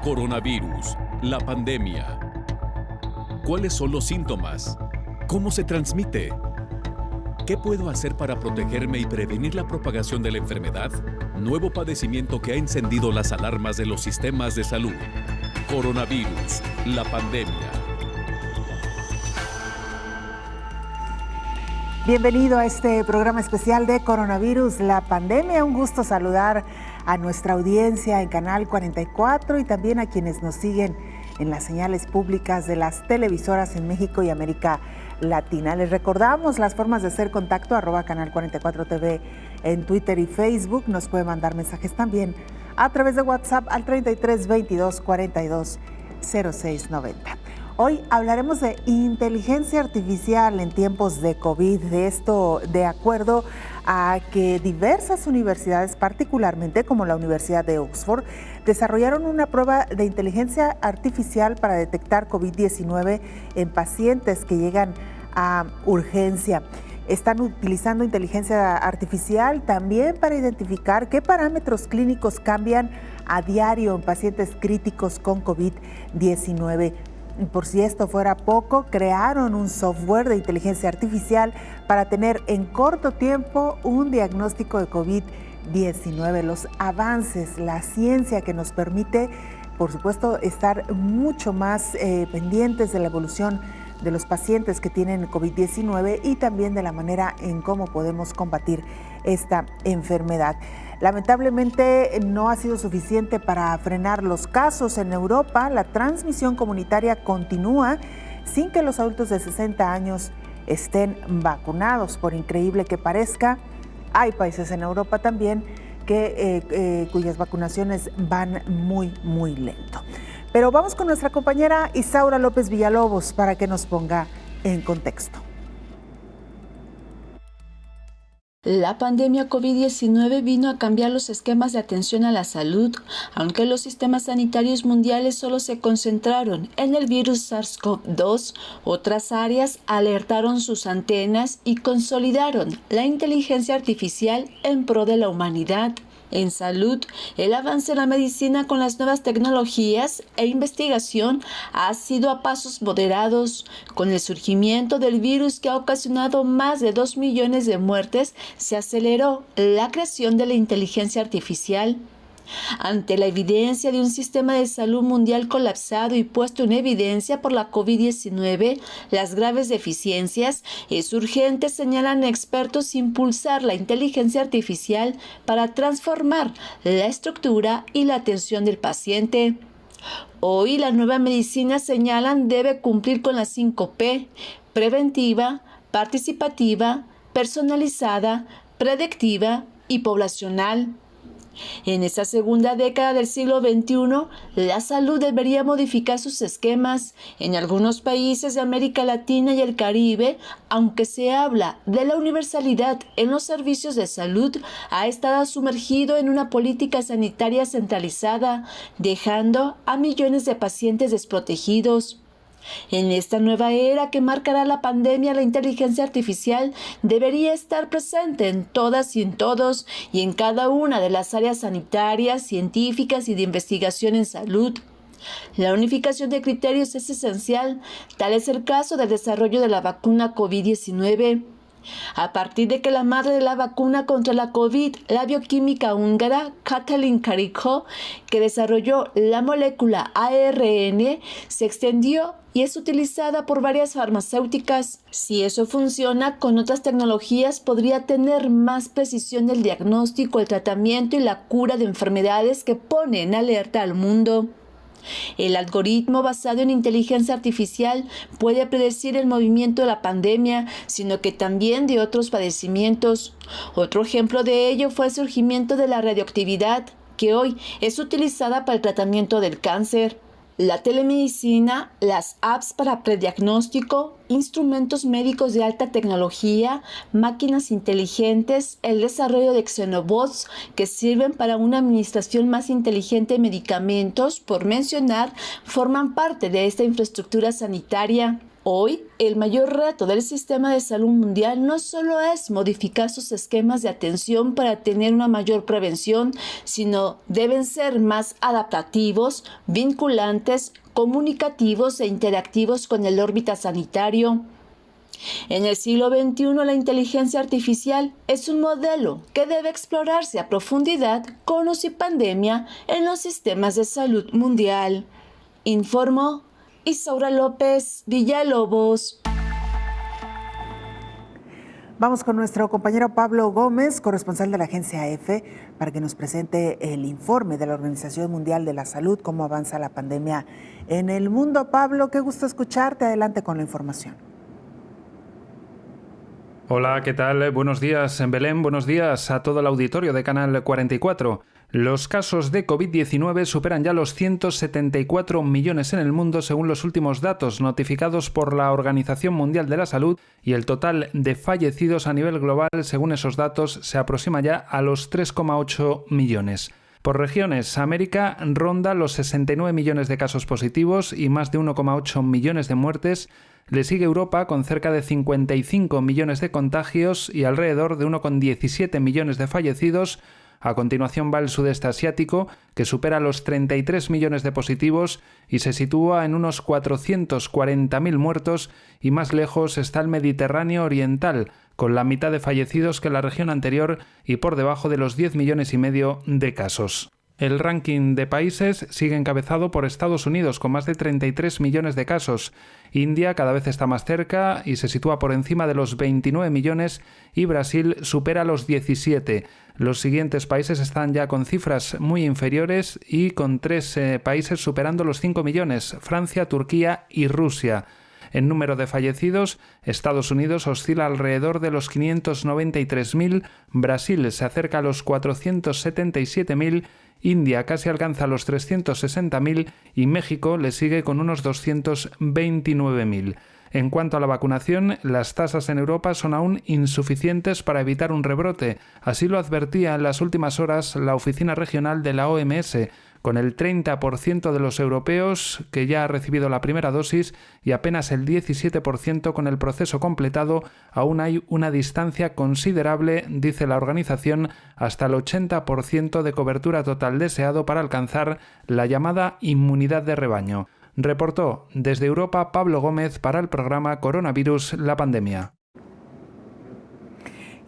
Coronavirus, la pandemia. ¿Cuáles son los síntomas? ¿Cómo se transmite? ¿Qué puedo hacer para protegerme y prevenir la propagación de la enfermedad? Nuevo padecimiento que ha encendido las alarmas de los sistemas de salud. Coronavirus, la pandemia. Bienvenido a este programa especial de Coronavirus, la pandemia. Un gusto saludar a nuestra audiencia en Canal 44 y también a quienes nos siguen en las señales públicas de las televisoras en México y América Latina. Les recordamos las formas de hacer contacto, @Canal 44 TV en Twitter y Facebook. Nos puede mandar mensajes también a través de WhatsApp al 33 22 42 06 90. Hoy hablaremos de inteligencia artificial en tiempos de COVID, de esto de acuerdo a que diversas universidades, particularmente como la Universidad de Oxford, desarrollaron una prueba de inteligencia artificial para detectar COVID-19 en pacientes que llegan a urgencia. Están utilizando inteligencia artificial también para identificar qué parámetros clínicos cambian a diario en pacientes críticos con COVID-19. Por si esto fuera poco, crearon un software de inteligencia artificial para tener en corto tiempo un diagnóstico de COVID-19. Los avances, la ciencia que nos permite, por supuesto, estar mucho más pendientes de la evolución de los pacientes que tienen COVID-19 y también de la manera en cómo podemos combatir esta enfermedad. Lamentablemente no ha sido suficiente para frenar los casos en Europa. La transmisión comunitaria continúa sin que los adultos de 60 años estén vacunados. Por increíble que parezca, hay países en Europa también cuyas vacunaciones van muy lento. Pero vamos con nuestra compañera Isaura López Villalobos para que nos ponga en contexto. La pandemia COVID-19 vino a cambiar los esquemas de atención a la salud, aunque los sistemas sanitarios mundiales solo se concentraron en el virus SARS-CoV-2, otras áreas alertaron sus antenas y consolidaron la inteligencia artificial en pro de la humanidad. En salud, el avance en la medicina con las nuevas tecnologías e investigación ha sido a pasos moderados. Con el surgimiento del virus que ha ocasionado más de 2 millones de muertes, se aceleró la creación de la inteligencia artificial. Ante la evidencia de un sistema de salud mundial colapsado y puesto en evidencia por la COVID-19, las graves deficiencias, es urgente, señalan expertos, impulsar la inteligencia artificial para transformar la estructura y la atención del paciente. Hoy la nueva medicina, señalan, debe cumplir con las 5P: preventiva, participativa, personalizada, predictiva y poblacional. En esta segunda década del siglo XXI, la salud debería modificar sus esquemas. En algunos países de América Latina y el Caribe, aunque se habla de la universalidad en los servicios de salud, ha estado sumergido en una política sanitaria centralizada, dejando a millones de pacientes desprotegidos. En esta nueva era que marcará la pandemia, la inteligencia artificial debería estar presente en todas y en todos y en cada una de las áreas sanitarias, científicas y de investigación en salud. La unificación de criterios es esencial, tal es el caso del desarrollo de la vacuna COVID-19. A partir de que la madre de la vacuna contra la COVID, la bioquímica húngara Katalin Karikó, que desarrolló la molécula ARN, se extendió y es utilizada por varias farmacéuticas. Si eso funciona, con otras tecnologías podría tener más precisión el diagnóstico, el tratamiento y la cura de enfermedades que ponen en alerta al mundo. El algoritmo basado en inteligencia artificial puede predecir el movimiento de la pandemia, sino que también de otros padecimientos. Otro ejemplo de ello fue el surgimiento de la radioactividad, que hoy es utilizada para el tratamiento del cáncer. La telemedicina, las apps para prediagnóstico, instrumentos médicos de alta tecnología, máquinas inteligentes, el desarrollo de xenobots que sirven para una administración más inteligente de medicamentos, por mencionar, forman parte de esta infraestructura sanitaria. Hoy, el mayor reto del sistema de salud mundial no solo es modificar sus esquemas de atención para tener una mayor prevención, sino deben ser más adaptativos, vinculantes, comunicativos e interactivos con el órbita sanitario. En el siglo XXI, la inteligencia artificial es un modelo que debe explorarse a profundidad con o sin pandemia en los sistemas de salud mundial. Informó Isaura López Villalobos. Vamos con nuestro compañero Pablo Gómez, corresponsal de la agencia EFE, para que nos presente el informe de la Organización Mundial de la Salud, cómo avanza la pandemia en el mundo. Pablo, qué gusto escucharte. Adelante con la información. Hola, ¿qué tal? Buenos días en Belén, buenos días a todo el auditorio de Canal 44. Los casos de COVID-19 superan ya los 174 millones en el mundo según los últimos datos notificados por la Organización Mundial de la Salud, y el total de fallecidos a nivel global, según esos datos, se aproxima ya a los 3,8 millones. Por regiones, América ronda los 69 millones de casos positivos y más de 1,8 millones de muertes. Le sigue Europa con cerca de 55 millones de contagios y alrededor de 1,17 millones de fallecidos. A continuación va el sudeste asiático, que supera los 33 millones de positivos y se sitúa en unos 440.000 muertos, y más lejos está el Mediterráneo oriental, con la mitad de fallecidos que la región anterior y por debajo de los 10 millones y medio de casos. El ranking de países sigue encabezado por Estados Unidos, con más de 33 millones de casos. India cada vez está más cerca y se sitúa por encima de los 29 millones, y Brasil supera los 17. Los siguientes países están ya con cifras muy inferiores y con 3 países superando los 5 millones, Francia, Turquía y Rusia. En número de fallecidos, Estados Unidos oscila alrededor de los 593.000, Brasil se acerca a los 477.000, India casi alcanza los 360.000 y México le sigue con unos 229.000. En cuanto a la vacunación, las tasas en Europa son aún insuficientes para evitar un rebrote. Así lo advertía en las últimas horas la oficina regional de la OMS, con el 30% de los europeos que ya ha recibido la primera dosis y apenas el 17% con el proceso completado. Aún hay una distancia considerable, dice la organización, hasta el 80% de cobertura total deseado para alcanzar la llamada inmunidad de rebaño. Reportó desde Europa Pablo Gómez para el programa Coronavirus, la pandemia.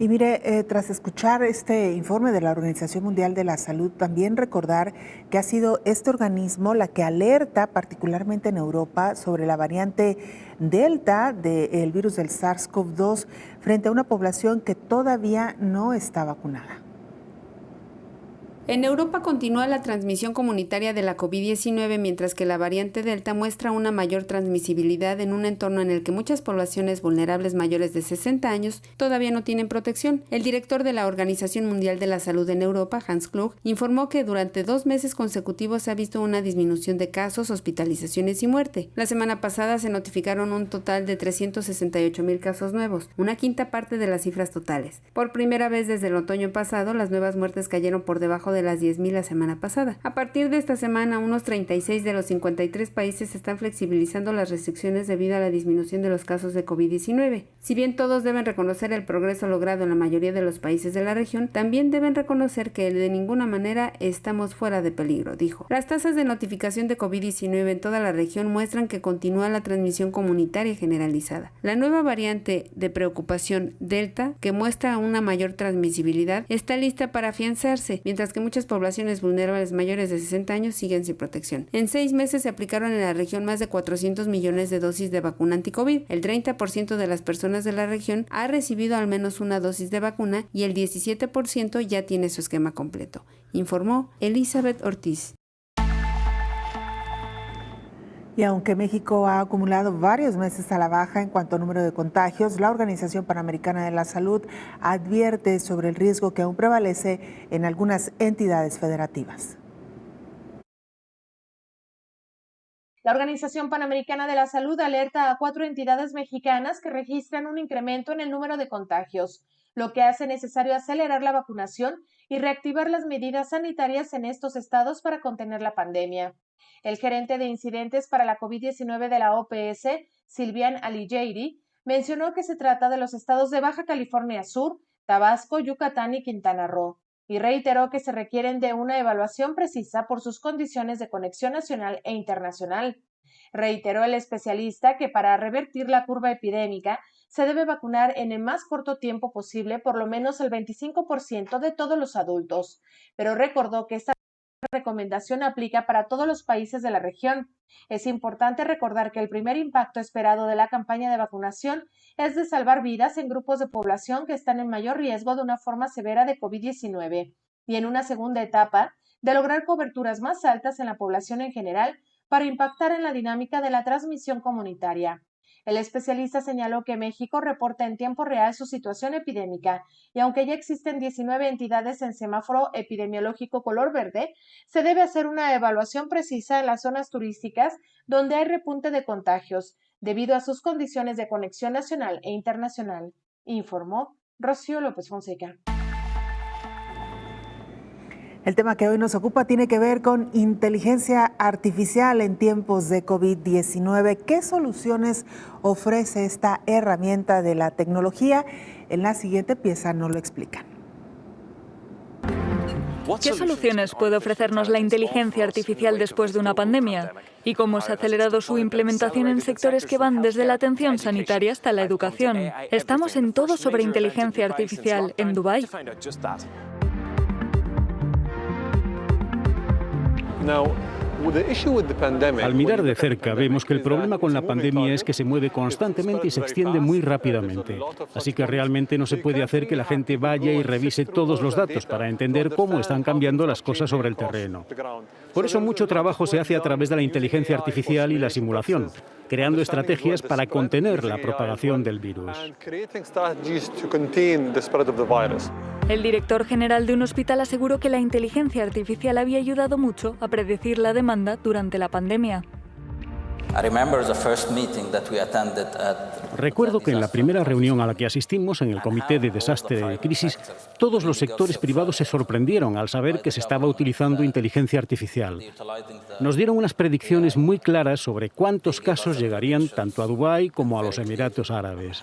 Y mire, tras escuchar este informe de la Organización Mundial de la Salud, también recordar que ha sido este organismo la que alerta, particularmente en Europa, sobre la variante Delta del virus del SARS-CoV-2 frente a una población que todavía no está vacunada. En Europa continúa la transmisión comunitaria de la COVID-19, mientras que la variante Delta muestra una mayor transmisibilidad en un entorno en el que muchas poblaciones vulnerables mayores de 60 años todavía no tienen protección. El director de la Organización Mundial de la Salud en Europa, Hans Kluge, informó que durante 2 meses consecutivos se ha visto una disminución de casos, hospitalizaciones y muerte. La semana pasada se notificaron un total de 368.000 casos nuevos, una quinta parte de las cifras totales. Por primera vez desde el otoño pasado, las nuevas muertes cayeron por debajo de las 10.000 la semana pasada. A partir de esta semana, unos 36 de los 53 países están flexibilizando las restricciones debido a la disminución de los casos de COVID-19. Si bien todos deben reconocer el progreso logrado en la mayoría de los países de la región, también deben reconocer que de ninguna manera estamos fuera de peligro, dijo. Las tasas de notificación de COVID-19 en toda la región muestran que continúa la transmisión comunitaria generalizada. La nueva variante de preocupación Delta, que muestra una mayor transmisibilidad, está lista para afianzarse, mientras que muchas poblaciones vulnerables mayores de 60 años siguen sin protección. En 6 meses se aplicaron en la región más de 400 millones de dosis de vacuna anti-COVID. El 30% de las personas de la región ha recibido al menos una dosis de vacuna y el 17% ya tiene su esquema completo, informó Elizabeth Ortiz. Y aunque México ha acumulado varios meses a la baja en cuanto a número de contagios, la Organización Panamericana de la Salud advierte sobre el riesgo que aún prevalece en algunas entidades federativas. La Organización Panamericana de la Salud alerta a 4 entidades mexicanas que registran un incremento en el número de contagios, lo que hace necesario acelerar la vacunación y reactivar las medidas sanitarias en estos estados para contener la pandemia. El gerente de incidentes para la COVID-19 de la OPS Sylviane Aliyeiri, mencionó que se trata de los estados de Baja California Sur, Tabasco, Yucatán y Quintana Roo, y reiteró que se requieren de una evaluación precisa por sus condiciones de conexión nacional e internacional. Reiteró el especialista que para revertir la curva epidémica se debe vacunar en el más corto tiempo posible por lo menos el 25% de todos los adultos, pero recordó que esta recomendación aplica para todos los países de la región. Es importante recordar que el primer impacto esperado de la campaña de vacunación es de salvar vidas en grupos de población que están en mayor riesgo de una forma severa de COVID-19 y en una segunda etapa de lograr coberturas más altas en la población en general para impactar en la dinámica de la transmisión comunitaria. El especialista señaló que México reporta en tiempo real su situación epidémica y aunque ya existen 19 entidades en semáforo epidemiológico color verde, se debe hacer una evaluación precisa en las zonas turísticas donde hay repunte de contagios debido a sus condiciones de conexión nacional e internacional, informó Rocío López Fonseca. El tema que hoy nos ocupa tiene que ver con inteligencia artificial en tiempos de COVID-19. ¿Qué soluciones ofrece esta herramienta de la tecnología? En la siguiente pieza nos lo explican. ¿Qué soluciones puede ofrecernos la inteligencia artificial después de una pandemia? ¿Y cómo se ha acelerado su implementación en sectores que van desde la atención sanitaria hasta la educación? Estamos en Todo sobre Inteligencia Artificial en Dubái. Al mirar de cerca vemos que el problema con la pandemia es que se mueve constantemente y se extiende muy rápidamente. Así que realmente no se puede hacer que la gente vaya y revise todos los datos para entender cómo están cambiando las cosas sobre el terreno. Por eso mucho trabajo se hace a través de la inteligencia artificial y la simulación, creando estrategias para contener la propagación del virus. El director general de un hospital aseguró que la inteligencia artificial había ayudado mucho a predecir la demanda durante la pandemia. Recuerdo que en la primera reunión a la que asistimos en el Comité de Desastre de Crisis, todos los sectores privados se sorprendieron al saber que se estaba utilizando inteligencia artificial. Nos dieron unas predicciones muy claras sobre cuántos casos llegarían tanto a Dubái como a los Emiratos Árabes.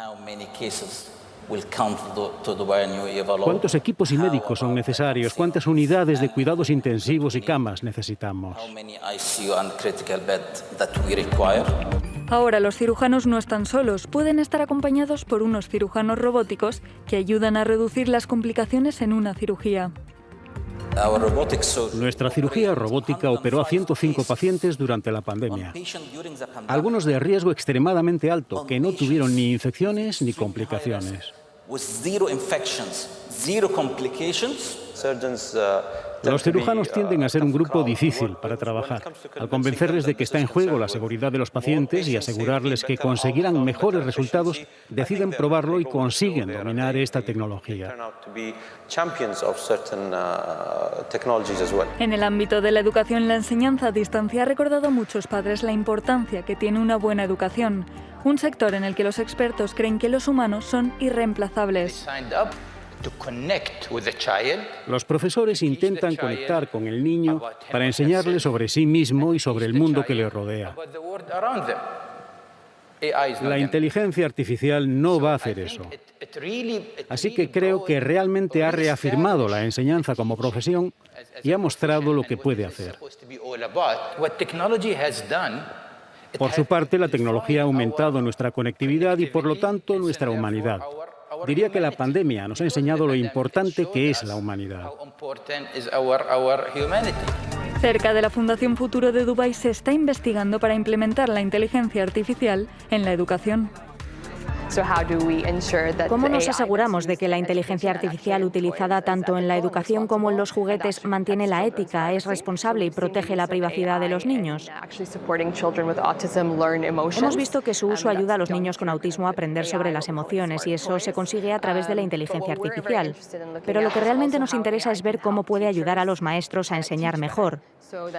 ¿Cuántos equipos y médicos son necesarios? ¿Cuántas unidades de cuidados intensivos y camas necesitamos? Ahora los cirujanos no están solos, pueden estar acompañados por unos cirujanos robóticos que ayudan a reducir las complicaciones en una cirugía. Nuestra cirugía robótica operó a 105 pacientes durante la pandemia. Algunos de riesgo extremadamente alto, que no tuvieron ni infecciones ni complicaciones. Los cirujanos tienden a ser un grupo difícil para trabajar. Al convencerles de que está en juego la seguridad de los pacientes y asegurarles que conseguirán mejores resultados, deciden probarlo y consiguen dominar esta tecnología. En el ámbito de la educación, la enseñanza a distancia ha recordado a muchos padres la importancia que tiene una buena educación, un sector en el que los expertos creen que los humanos son irreemplazables. Los profesores intentan conectar con el niño para enseñarle sobre sí mismo y sobre el mundo que le rodea. La inteligencia artificial no va a hacer eso. Así que creo que realmente ha reafirmado la enseñanza como profesión y ha mostrado lo que puede hacer. Por su parte, la tecnología ha aumentado nuestra conectividad y, por lo tanto, nuestra humanidad. Diría que la pandemia nos ha enseñado lo importante que es la humanidad. Cerca de la Fundación Futuro de Dubái se está investigando para implementar la inteligencia artificial en la educación. ¿Cómo nos aseguramos de que la inteligencia artificial utilizada tanto en la educación como en los juguetes mantiene la ética, es responsable y protege la privacidad de los niños? Hemos visto que su uso ayuda a los niños con autismo a aprender sobre las emociones y eso se consigue a través de la inteligencia artificial. Pero lo que realmente nos interesa es ver cómo puede ayudar a los maestros a enseñar mejor.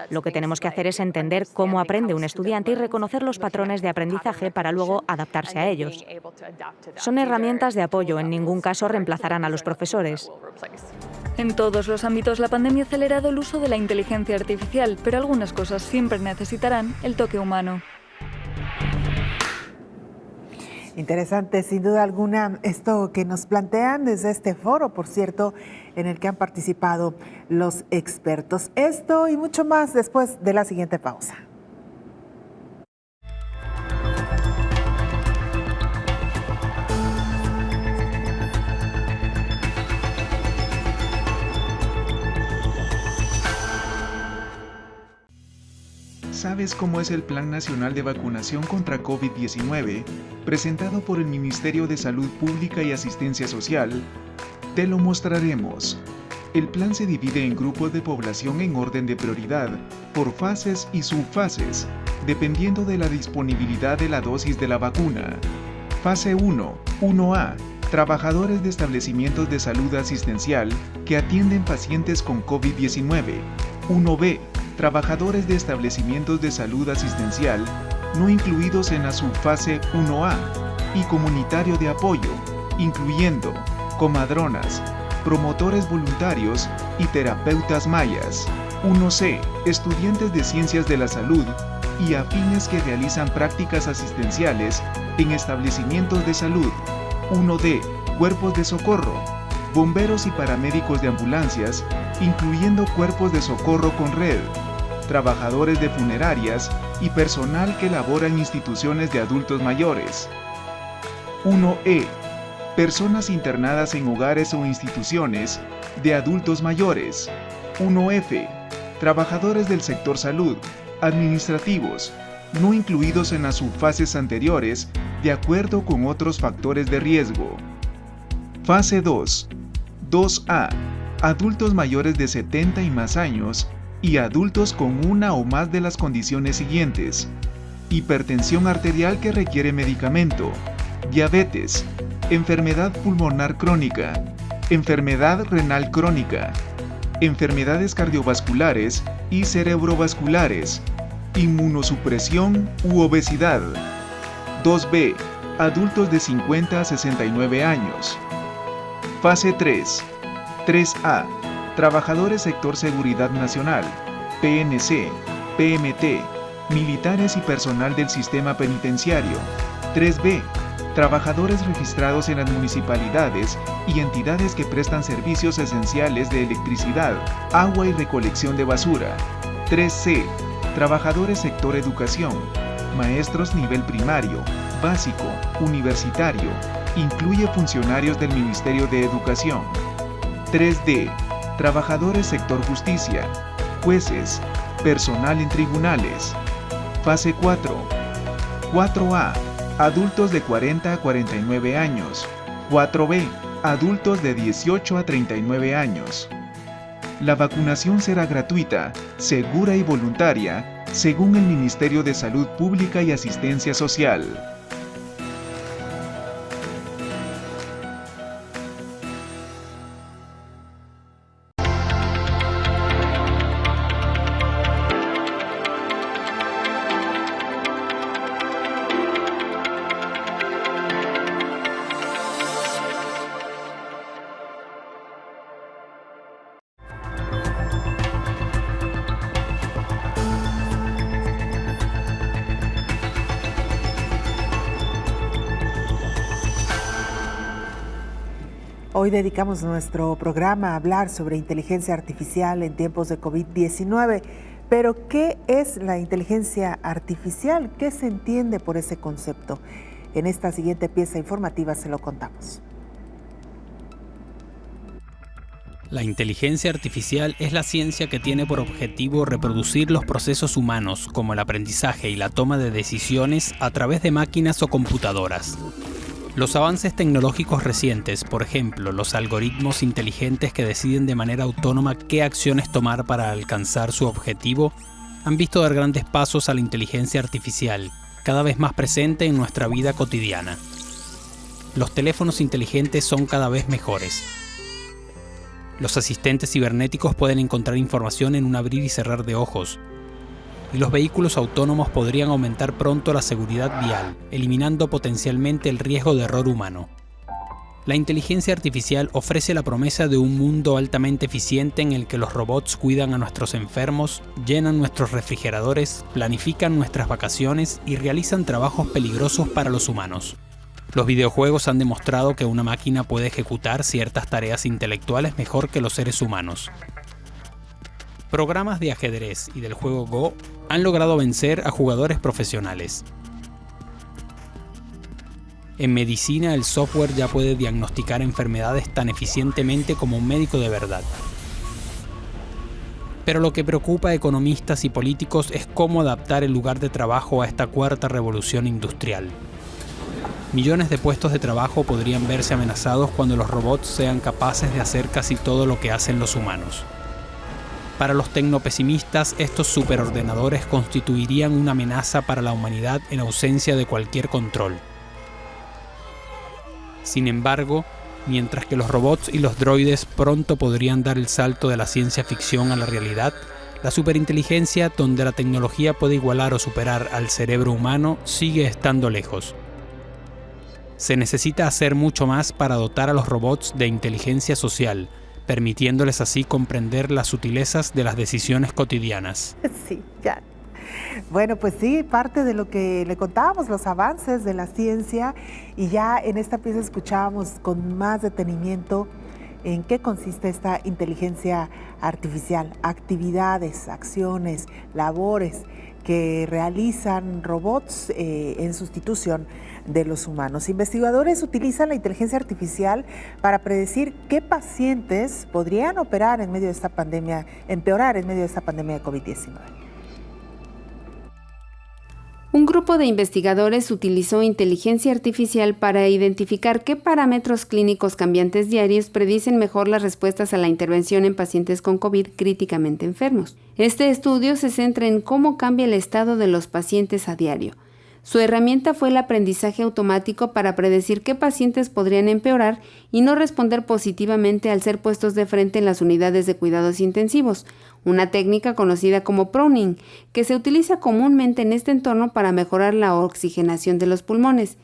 Lo que tenemos que hacer es entender cómo aprende un estudiante y reconocer los patrones de aprendizaje para luego adaptarse a ellos. Son herramientas de apoyo, en ningún caso reemplazarán a los profesores. En todos los ámbitos la pandemia ha acelerado el uso de la inteligencia artificial, pero algunas cosas siempre necesitarán el toque humano. Interesante, sin duda alguna, esto que nos plantean desde este foro, por cierto, en el que han participado los expertos. Esto y mucho más después de la siguiente pausa. ¿Sabes cómo es el Plan Nacional de Vacunación contra COVID-19, presentado por el Ministerio de Salud Pública y Asistencia Social? Te lo mostraremos. El plan se divide en grupos de población en orden de prioridad, por fases y subfases, dependiendo de la disponibilidad de la dosis de la vacuna. Fase 1, 1A. Trabajadores de establecimientos de salud asistencial que atienden pacientes con COVID-19. 1B. Trabajadores de establecimientos de salud asistencial no incluidos en la subfase 1A y comunitario de apoyo, incluyendo comadronas, promotores voluntarios y terapeutas mayas. 1C. Estudiantes de ciencias de la salud y afines que realizan prácticas asistenciales en establecimientos de salud. 1D. Cuerpos de socorro, bomberos y paramédicos de ambulancias, incluyendo cuerpos de socorro con red, trabajadores de funerarias y personal que labora en instituciones de adultos mayores. 1E. Personas internadas en hogares o instituciones de adultos mayores. 1F. Trabajadores del sector salud, administrativos, no incluidos en las subfases anteriores de acuerdo con otros factores de riesgo. Fase 2. 2A. Adultos mayores de 70 y más años y adultos con una o más de las condiciones siguientes: hipertensión arterial que requiere medicamento, diabetes, enfermedad pulmonar crónica, enfermedad renal crónica, enfermedades cardiovasculares y cerebrovasculares, inmunosupresión u obesidad. 2B. Adultos de 50 a 69 años. Fase 3. 3A. Trabajadores sector Seguridad Nacional, PNC, PMT, militares y personal del sistema penitenciario. 3B. Trabajadores registrados en las municipalidades y entidades que prestan servicios esenciales de electricidad, agua y recolección de basura. 3C. Trabajadores sector educación, maestros nivel primario, básico, universitario, incluye funcionarios del Ministerio de Educación. 3D. Trabajadores sector justicia, jueces, personal en tribunales. Fase 4. 4A. Adultos de 40 a 49 años. 4B. Adultos de 18 a 39 años. La vacunación será gratuita, segura y voluntaria, según el Ministerio de Salud Pública y Asistencia Social. Hoy dedicamos nuestro programa a hablar sobre inteligencia artificial en tiempos de COVID-19. Pero, ¿qué es la inteligencia artificial? ¿Qué se entiende por ese concepto? En esta siguiente pieza informativa se lo contamos. La inteligencia artificial es la ciencia que tiene por objetivo reproducir los procesos humanos, como el aprendizaje y la toma de decisiones, a través de máquinas o computadoras. Los avances tecnológicos recientes, por ejemplo, los algoritmos inteligentes que deciden de manera autónoma qué acciones tomar para alcanzar su objetivo, han visto dar grandes pasos a la inteligencia artificial, cada vez más presente en nuestra vida cotidiana. Los teléfonos inteligentes son cada vez mejores. Los asistentes cibernéticos pueden encontrar información en un abrir y cerrar de ojos. Y los vehículos autónomos podrían aumentar pronto la seguridad vial, eliminando potencialmente el riesgo de error humano. La inteligencia artificial ofrece la promesa de un mundo altamente eficiente en el que los robots cuidan a nuestros enfermos, llenan nuestros refrigeradores, planifican nuestras vacaciones y realizan trabajos peligrosos para los humanos. Los videojuegos han demostrado que una máquina puede ejecutar ciertas tareas intelectuales mejor que los seres humanos. Programas de ajedrez y del juego Go han logrado vencer a jugadores profesionales. En medicina, el software ya puede diagnosticar enfermedades tan eficientemente como un médico de verdad. Pero lo que preocupa a economistas y políticos es cómo adaptar el lugar de trabajo a esta cuarta revolución industrial. Millones de puestos de trabajo podrían verse amenazados cuando los robots sean capaces de hacer casi todo lo que hacen los humanos. Para los tecnopesimistas, estos superordenadores constituirían una amenaza para la humanidad en ausencia de cualquier control. Sin embargo, mientras que los robots y los droides pronto podrían dar el salto de la ciencia ficción a la realidad, la superinteligencia, donde la tecnología puede igualar o superar al cerebro humano, sigue estando lejos. Se necesita hacer mucho más para dotar a los robots de inteligencia social, permitiéndoles así comprender las sutilezas de las decisiones cotidianas. Sí, ya. Bueno, pues sí, parte de lo que le contábamos, los avances de la ciencia, y ya en esta pieza escuchábamos con más detenimiento en qué consiste esta inteligencia artificial, actividades, acciones, labores que realizan robots en sustitución de los humanos. Investigadores utilizan la inteligencia artificial para predecir qué pacientes podrían empeorar en medio de esta pandemia de COVID-19. Un grupo de investigadores utilizó inteligencia artificial para identificar qué parámetros clínicos cambiantes diarios predicen mejor las respuestas a la intervención en pacientes con COVID críticamente enfermos. Este estudio se centra en cómo cambia el estado de los pacientes a diario. Su herramienta fue el aprendizaje automático para predecir qué pacientes podrían empeorar y no responder positivamente al ser puestos de frente en las unidades de cuidados intensivos, una técnica conocida como pruning, que se utiliza comúnmente en este entorno para mejorar la oxigenación de los pulmones.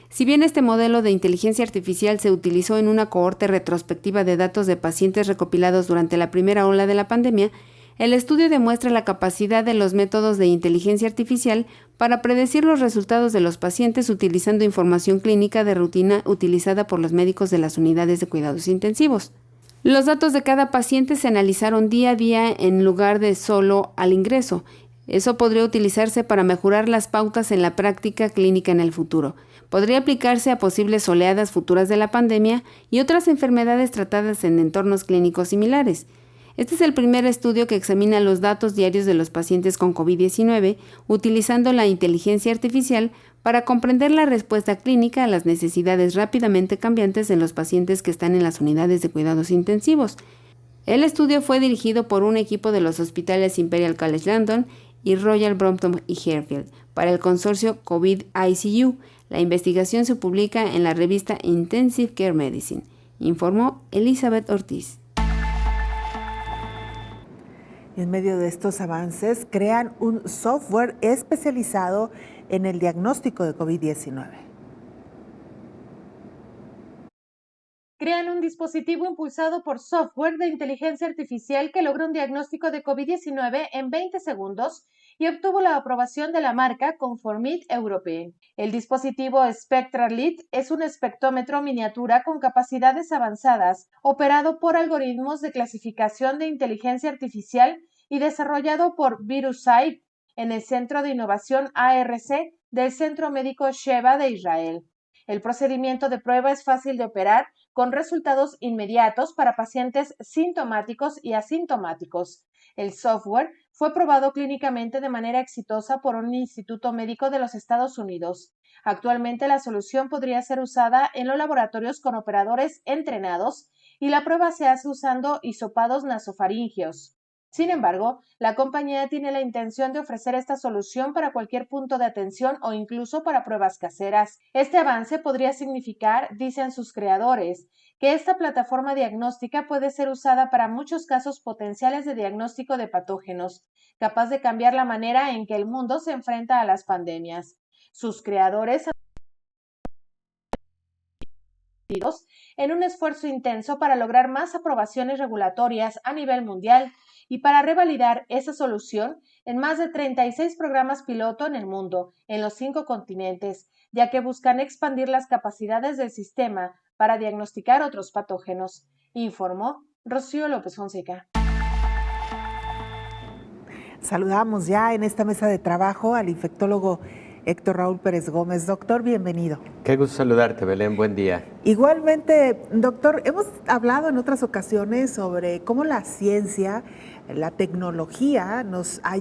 Si bien este modelo de inteligencia artificial se utilizó en una cohorte retrospectiva de datos de pacientes recopilados durante la primera ola de la pandemia, el estudio demuestra la capacidad de los métodos de inteligencia artificial para predecir los resultados de los pacientes utilizando información clínica de rutina utilizada por los médicos de las unidades de cuidados intensivos. Los datos de cada paciente se analizaron día a día en lugar de solo al ingreso. Eso podría utilizarse para mejorar las pautas en la práctica clínica en el futuro. Podría aplicarse a posibles oleadas futuras de la pandemia y otras enfermedades tratadas en entornos clínicos similares. Este es el primer estudio que examina los datos diarios de los pacientes con COVID-19 utilizando la inteligencia artificial para comprender la respuesta clínica a las necesidades rápidamente cambiantes en los pacientes que están en las unidades de cuidados intensivos. El estudio fue dirigido por un equipo de los hospitales Imperial College London y Royal Brompton y Harefield para el consorcio COVID ICU. La investigación se publica en la revista Intensive Care Medicine, informó Elizabeth Ortiz. En medio de estos avances, crean un software especializado en el diagnóstico de COVID-19. Crean un dispositivo impulsado por software de inteligencia artificial que logra un diagnóstico de COVID-19 en 20 segundos y obtuvo la aprobación de la marca Conformit Europe. El dispositivo SpectraLead es un espectrómetro miniatura con capacidades avanzadas, operado por algoritmos de clasificación de inteligencia artificial y desarrollado por VirusSight en el Centro de Innovación ARC del Centro Médico Sheba de Israel. El procedimiento de prueba es fácil de operar, con resultados inmediatos para pacientes sintomáticos y asintomáticos. El software fue probado clínicamente de manera exitosa por un instituto médico de los Estados Unidos. Actualmente la solución podría ser usada en los laboratorios con operadores entrenados y la prueba se hace usando hisopados nasofaríngeos. Sin embargo, la compañía tiene la intención de ofrecer esta solución para cualquier punto de atención o incluso para pruebas caseras. Este avance podría significar, dicen sus creadores, que esta plataforma diagnóstica puede ser usada para muchos casos potenciales de diagnóstico de patógenos, capaz de cambiar la manera en que el mundo se enfrenta a las pandemias. Sus creadores en un esfuerzo intenso para lograr más aprobaciones regulatorias a nivel mundial y para revalidar esa solución en más de 36 programas piloto en el mundo, en los 5 continentes, ya que buscan expandir las capacidades del sistema para diagnosticar otros patógenos, informó Rocío López Fonseca. Saludamos ya en esta mesa de trabajo al infectólogo Héctor Raúl Pérez Gómez. Doctor, bienvenido. Qué gusto saludarte, Belén. Buen día. Igualmente, doctor, hemos hablado en otras ocasiones sobre cómo la ciencia, la tecnología nos ha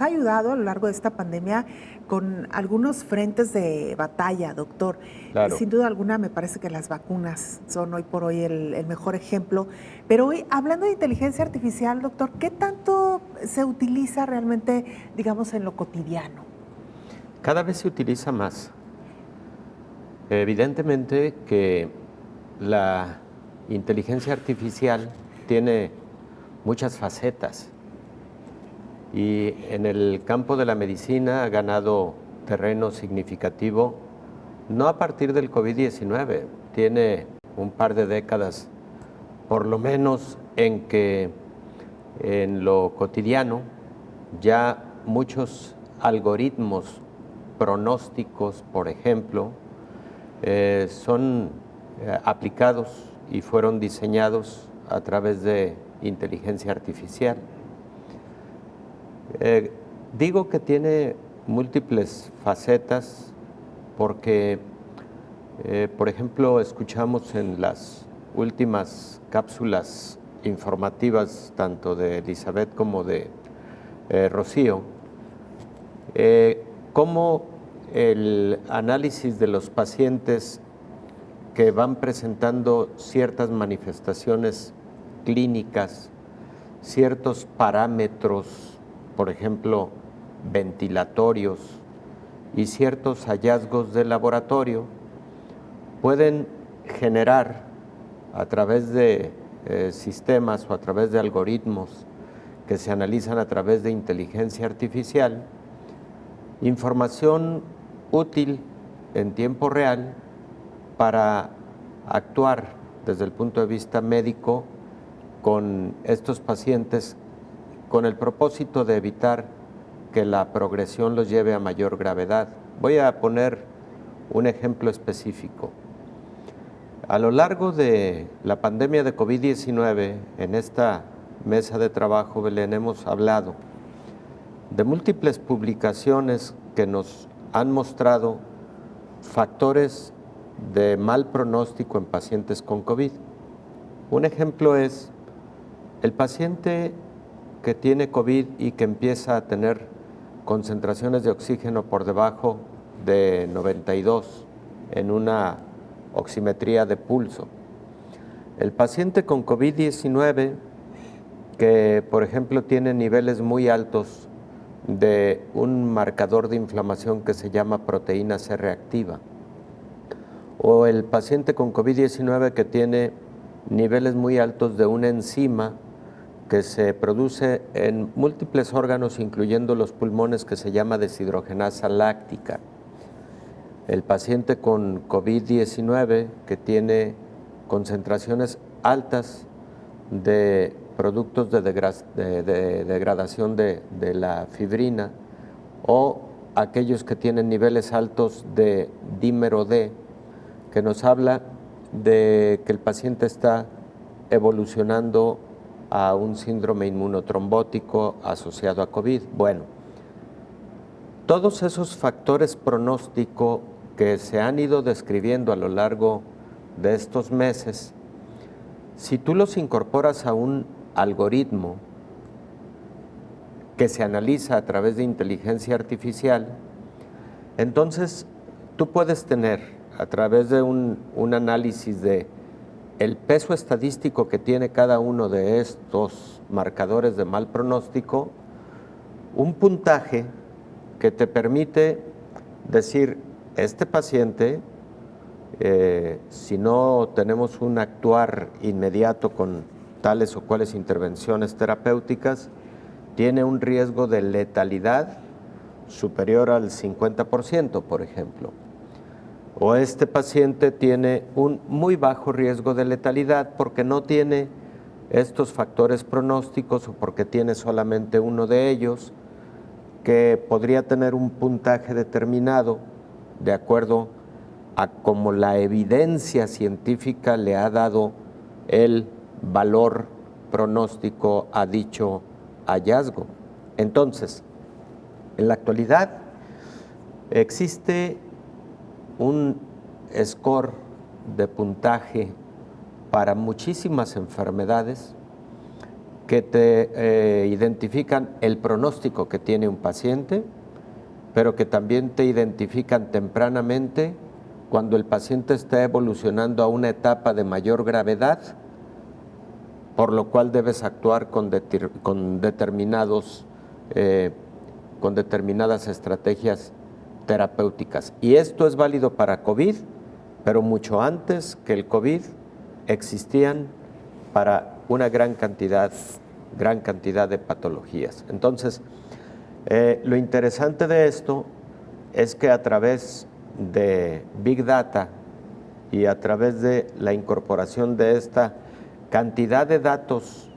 ayudado a lo largo de esta pandemia con algunos frentes de batalla, doctor. Claro. Sin duda alguna, me parece que las vacunas son hoy por hoy el mejor ejemplo. Pero hoy, hablando de inteligencia artificial, doctor, ¿qué tanto se utiliza realmente, digamos, en lo cotidiano? Cada vez se utiliza más. Evidentemente que la inteligencia artificial tiene muchas facetas y en el campo de la medicina ha ganado terreno significativo, no a partir del COVID-19, tiene un par de décadas, por lo menos en que en lo cotidiano ya muchos algoritmos pronósticos, por ejemplo, son aplicados y fueron diseñados a través de inteligencia artificial. Digo que tiene múltiples facetas porque, por ejemplo, escuchamos en las últimas cápsulas informativas, tanto de Elizabeth como de Rocío, cómo el análisis de los pacientes que van presentando ciertas manifestaciones clínicas, ciertos parámetros, por ejemplo, ventilatorios y ciertos hallazgos de laboratorio, pueden generar a través de sistemas o a través de algoritmos que se analizan a través de inteligencia artificial, información útil en tiempo real para actuar desde el punto de vista médico con estos pacientes con el propósito de evitar que la progresión los lleve a mayor gravedad. Voy a poner un ejemplo específico. A lo largo de la pandemia de COVID-19, en esta mesa de trabajo, Belén, hemos hablado de múltiples publicaciones que nos han mostrado factores de mal pronóstico en pacientes con COVID. Un ejemplo es el paciente que tiene COVID y que empieza a tener concentraciones de oxígeno por debajo de 92 en una oximetría de pulso. El paciente con COVID-19 que, por ejemplo, tiene niveles muy altos de un marcador de inflamación que se llama proteína C reactiva, o el paciente con COVID-19 que tiene niveles muy altos de una enzima que se produce en múltiples órganos, incluyendo los pulmones, que se llama deshidrogenasa láctica. El paciente con COVID-19 que tiene concentraciones altas de productos de degradación de la fibrina, o aquellos que tienen niveles altos de dímero D, que nos habla de que el paciente está evolucionando a un síndrome inmunotrombótico asociado a COVID. Bueno, todos esos factores pronóstico que se han ido describiendo a lo largo de estos meses, si tú los incorporas a un algoritmo que se analiza a través de inteligencia artificial, entonces tú puedes tener, a través de un análisis de el peso estadístico que tiene cada uno de estos marcadores de mal pronóstico, un puntaje que te permite decir, este paciente, si no tenemos un actuar inmediato con tales o cuales intervenciones terapéuticas, tiene un riesgo de letalidad superior al 50%, por ejemplo. o este paciente tiene un muy bajo riesgo de letalidad porque no tiene estos factores pronósticos o porque tiene solamente uno de ellos, que podría tener un puntaje determinado de acuerdo a cómo la evidencia científica le ha dado el valor pronóstico a dicho hallazgo. Entonces, en la actualidad existe un score de puntaje para muchísimas enfermedades que te identifican el pronóstico que tiene un paciente, pero que también te identifican tempranamente cuando el paciente está evolucionando a una etapa de mayor gravedad, por lo cual debes actuar con determinadas estrategias terapéuticas. Y esto es válido para COVID, pero mucho antes que el COVID existían para una gran cantidad de patologías. Entonces, lo interesante de esto es que a través de Big Data y a través de la incorporación de esta cantidad de datos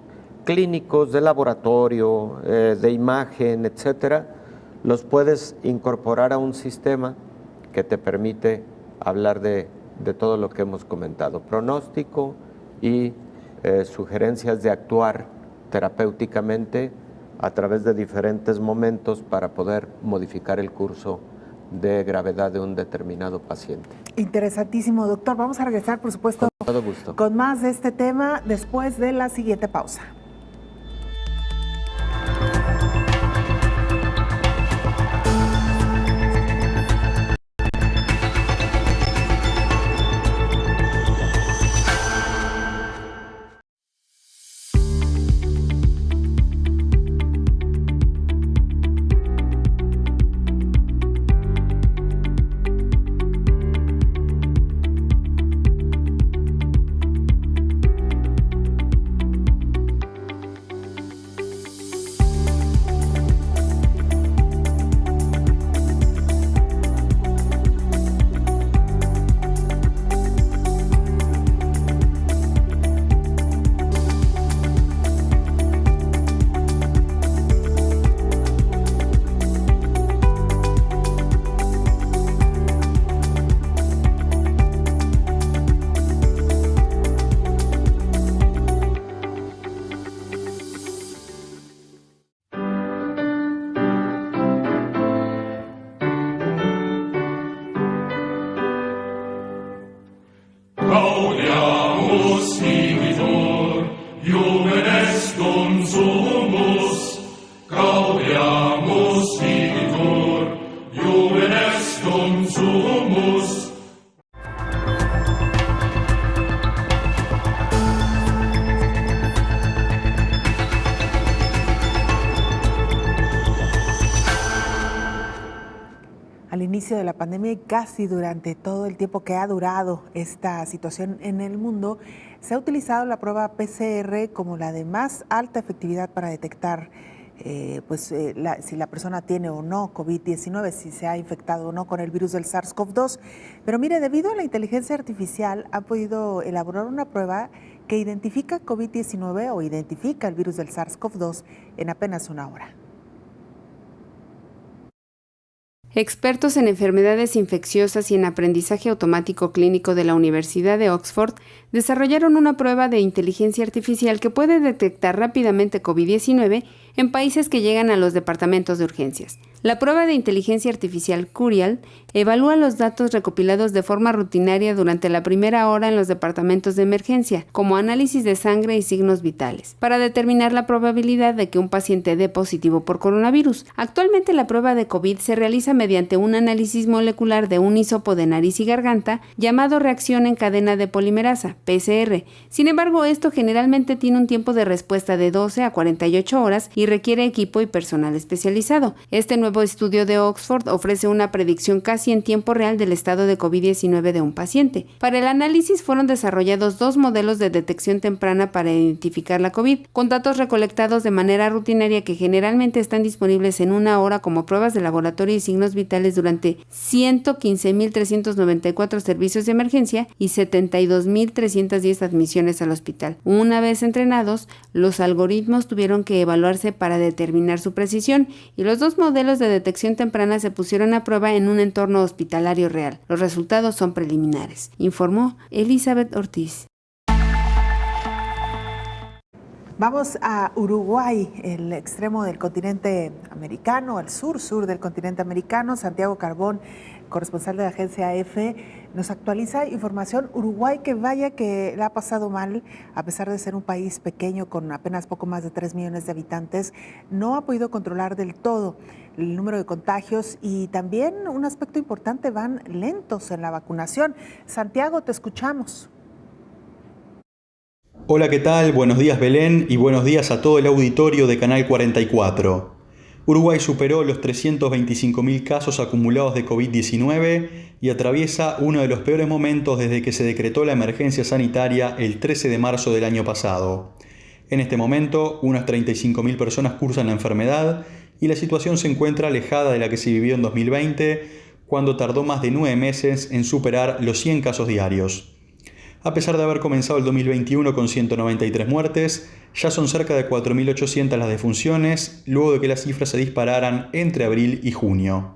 clínicos, de laboratorio, de imagen, etcétera, los puedes incorporar a un sistema que te permite hablar de todo lo que hemos comentado, pronóstico y sugerencias de actuar terapéuticamente a través de diferentes momentos para poder modificar el curso de gravedad de un determinado paciente. Interesantísimo, doctor. Vamos a regresar, por supuesto, con todo gusto, con más de este tema después de la siguiente pausa. Al inicio de la pandemia y casi durante todo el tiempo que ha durado esta situación en el mundo, se ha utilizado la prueba PCR como la de más alta efectividad para detectar si la persona tiene o no COVID-19, si se ha infectado o no con el virus del SARS-CoV-2. Pero mire, debido a la inteligencia artificial, han podido elaborar una prueba que identifica COVID-19 o identifica el virus del SARS-CoV-2 en apenas una hora. Expertos en enfermedades infecciosas y en aprendizaje automático clínico de la Universidad de Oxford desarrollaron una prueba de inteligencia artificial que puede detectar rápidamente COVID-19 en países que llegan a los departamentos de urgencias. La prueba de inteligencia artificial Curial evalúa los datos recopilados de forma rutinaria durante la primera hora en los departamentos de emergencia, como análisis de sangre y signos vitales, para determinar la probabilidad de que un paciente dé positivo por coronavirus. Actualmente la prueba de COVID se realiza mediante un análisis molecular de un hisopo de nariz y garganta llamado reacción en cadena de polimerasa, PCR. Sin embargo, esto generalmente tiene un tiempo de respuesta de 12 a 48 horas y requiere equipo y personal especializado. Este nuevo estudio de Oxford ofrece una predicción casi en tiempo real del estado de COVID-19 de un paciente. Para el análisis fueron desarrollados 2 modelos de detección temprana para identificar la COVID, con datos recolectados de manera rutinaria que generalmente están disponibles en 1 hora como pruebas de laboratorio y signos vitales durante 115.394 servicios de emergencia y 72.310 admisiones al hospital. Una vez entrenados, los algoritmos tuvieron que evaluarse para determinar su precisión y los 2 modelos de detección temprana se pusieron a prueba en un entorno hospitalario real. Los resultados son preliminares, informó Elizabeth Ortiz. Vamos a Uruguay, el extremo del continente americano, al sur del continente americano. Santiago Carbón, corresponsal de la agencia EFE, nos actualiza información. Uruguay, que vaya que la ha pasado mal, a pesar de ser un país pequeño con apenas poco más de 3 millones de habitantes, no ha podido controlar del todo el número de contagios y también un aspecto importante, van lentos en la vacunación. Santiago, te escuchamos. Hola, ¿qué tal? Buenos días, Belén, y buenos días a todo el auditorio de Canal 44. Uruguay superó los 325.000 casos acumulados de COVID-19 y atraviesa uno de los peores momentos desde que se decretó la emergencia sanitaria el 13 de marzo del año pasado. En este momento, unas 35.000 personas cursan la enfermedad y la situación se encuentra alejada de la que se vivió en 2020, cuando tardó más de 9 meses en superar los 100 casos diarios. A pesar de haber comenzado el 2021 con 193 muertes, ya son cerca de 4.800 las defunciones, luego de que las cifras se dispararan entre abril y junio.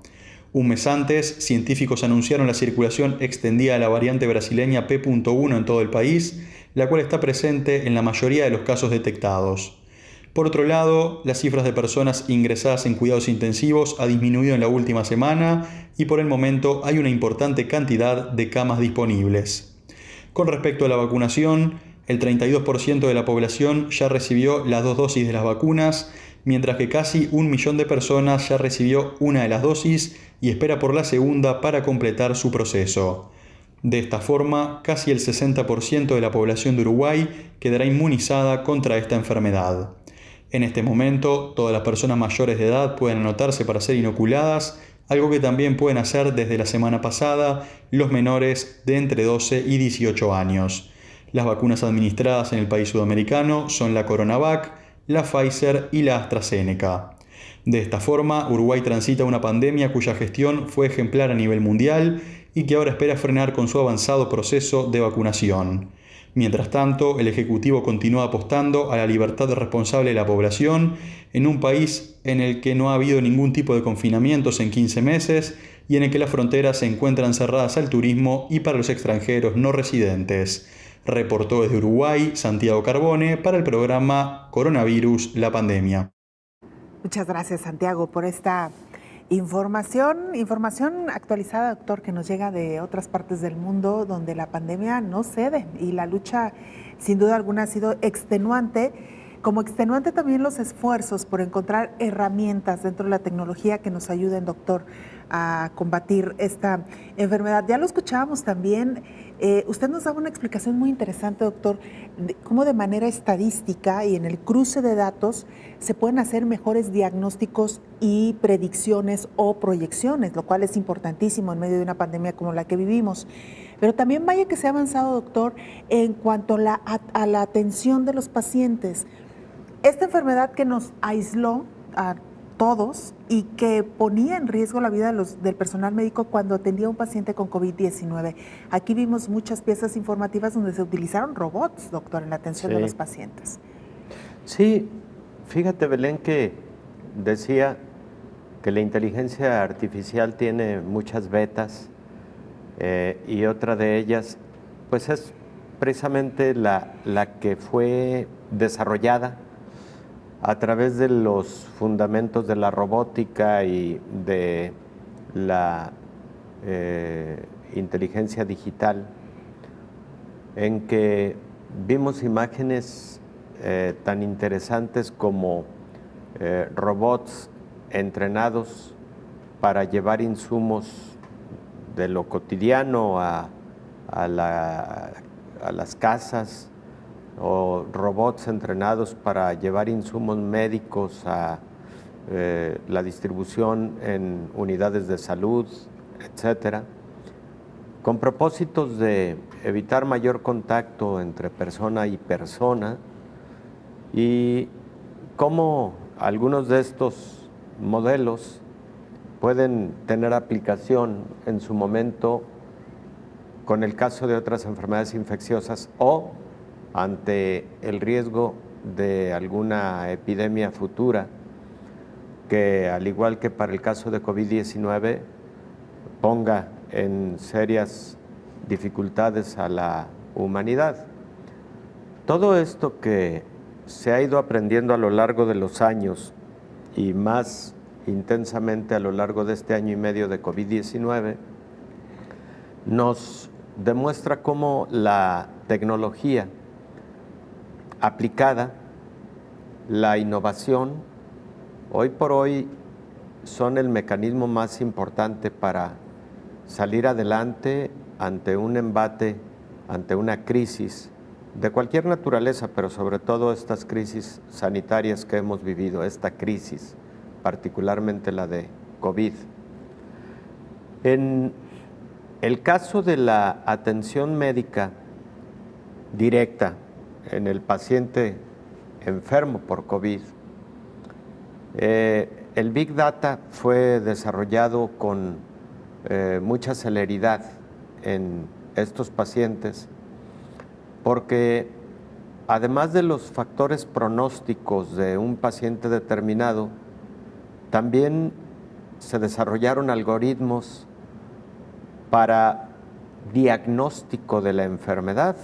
Un mes antes, científicos anunciaron la circulación extendida de la variante brasileña P.1 en todo el país, la cual está presente en la mayoría de los casos detectados. Por otro lado, las cifras de personas ingresadas en cuidados intensivos ha disminuido en la última semana y por el momento hay una importante cantidad de camas disponibles. Con respecto a la vacunación, el 32% de la población ya recibió las 2 dosis de las vacunas, mientras que casi 1 millón de personas ya recibió una de las dosis y espera por la segunda para completar su proceso. De esta forma, casi el 60% de la población de Uruguay quedará inmunizada contra esta enfermedad. En este momento, todas las personas mayores de edad pueden anotarse para ser inoculadas, algo que también pueden hacer desde la semana pasada los menores de entre 12 y 18 años. Las vacunas administradas en el país sudamericano son la CoronaVac, la Pfizer y la AstraZeneca. De esta forma, Uruguay transita una pandemia cuya gestión fue ejemplar a nivel mundial y que ahora espera frenar con su avanzado proceso de vacunación. Mientras tanto, el Ejecutivo continúa apostando a la libertad responsable de la población en un país en el que no ha habido ningún tipo de confinamientos en 15 meses y en el que las fronteras se encuentran cerradas al turismo y para los extranjeros no residentes. Reportó desde Uruguay Santiago Carbone para el programa Coronavirus, la pandemia. Muchas gracias, Santiago, por esta información actualizada, doctor, que nos llega de otras partes del mundo donde la pandemia no cede y la lucha sin duda alguna ha sido extenuante. Como extenuante también los esfuerzos por encontrar herramientas dentro de la tecnología que nos ayuden, doctor, a combatir esta enfermedad. Ya lo escuchábamos también, usted nos daba una explicación muy interesante, doctor, de cómo de manera estadística y en el cruce de datos se pueden hacer mejores diagnósticos y predicciones o proyecciones, lo cual es importantísimo en medio de una pandemia como la que vivimos. Pero también vaya que se ha avanzado, doctor, en cuanto a la atención de los pacientes. Esta enfermedad que nos aisló a todos y que ponía en riesgo la vida del personal médico cuando atendía a un paciente con COVID-19. Aquí vimos muchas piezas informativas donde se utilizaron robots, doctor, en la atención de los pacientes. Sí, fíjate, Belén, que decía que la inteligencia artificial tiene muchas vetas y otra de ellas pues es precisamente la que fue desarrollada a través de los fundamentos de la robótica y de la inteligencia digital, en que vimos imágenes tan interesantes como robots entrenados para llevar insumos de lo cotidiano a a las casas, o robots entrenados para llevar insumos médicos a la distribución en unidades de salud, etcétera, con propósitos de evitar mayor contacto entre persona y persona, y cómo algunos de estos modelos pueden tener aplicación en su momento con el caso de otras enfermedades infecciosas o ante el riesgo de alguna epidemia futura que, al igual que para el caso de COVID-19, ponga en serias dificultades a la humanidad. Todo esto que se ha ido aprendiendo a lo largo de los años y más intensamente a lo largo de este año y medio de COVID-19, nos demuestra cómo la tecnología aplicada, la innovación, hoy por hoy son el mecanismo más importante para salir adelante ante un embate, ante una crisis de cualquier naturaleza, pero sobre todo estas crisis sanitarias que hemos vivido, esta crisis, particularmente la de COVID. En el caso de la atención médica directa en el paciente enfermo por COVID, el Big Data fue desarrollado con mucha celeridad en estos pacientes, porque además de los factores pronósticos de un paciente determinado, también se desarrollaron algoritmos para diagnóstico de la enfermedad.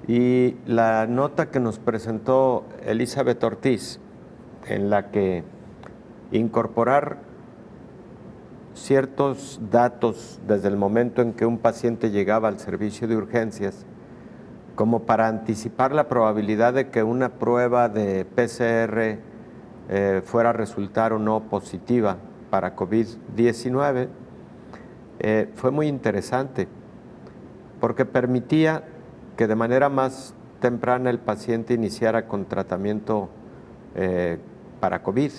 Y la nota que nos presentó Elizabeth Ortiz, en la que incorporar ciertos datos desde el momento en que un paciente llegaba al servicio de urgencias, como para anticipar la probabilidad de que una prueba de PCR fuera a resultar o no positiva para COVID-19, fue muy interesante, porque permitía que de manera más temprana el paciente iniciara con tratamiento para COVID,